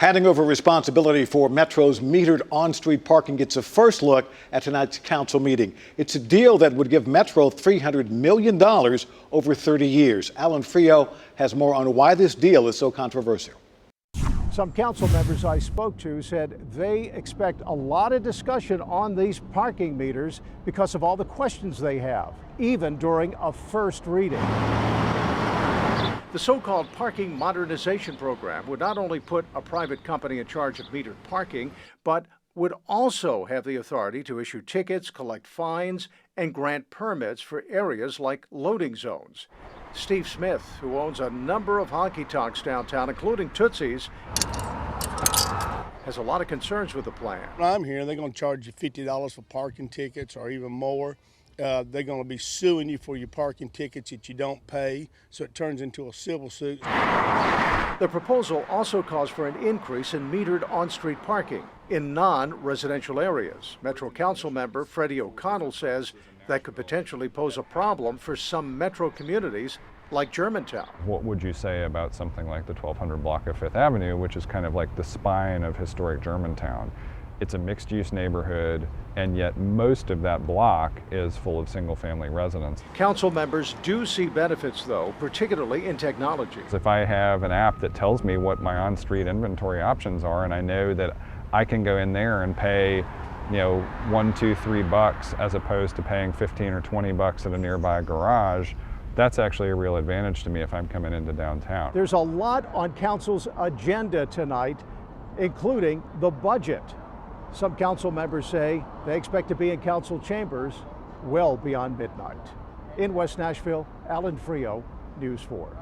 Handing over responsibility for Metro's metered on-street parking gets a first look at tonight's council meeting. It's a deal that would give Metro $300 million over 30 years. Alan Frio has more on why this deal is so controversial. Some council members I spoke to said they expect a lot of discussion on these parking meters because of all the questions they have, even during a first reading. The so-called parking modernization program would not only put a private company in charge of metered parking, but would also have the authority to issue tickets, collect fines, and grant permits for areas like loading zones. Steve Smith, who owns a number of honky-tonks downtown, including Tootsie's, has a lot of concerns with the plan. When I'm here, they're going to charge you $50 for parking tickets or even more. They're going to be suing you for your parking tickets that you don't pay, so it turns into a civil suit. The proposal also calls for an increase in metered on-street parking in non-residential areas. Metro Council member Freddie O'Connell says that could potentially pose a problem for some Metro communities like Germantown. What would you say about something like the 1200 block of Fifth Avenue, which is kind of like the spine of historic Germantown? It's a mixed-use neighborhood, and yet most of that block is full of single-family residents. Council members do see benefits, though, particularly in technology. If I have an app that tells me what my on-street inventory options are, and I know that I can go in there and pay, $1, $2, $3 as opposed to paying 15 or 20 bucks at a nearby garage, that's actually a real advantage to me if I'm coming into downtown. There's a lot on council's agenda tonight, including the budget. Some council members say they expect to be in council chambers well beyond midnight. In West Nashville, Alan Frio, News 4.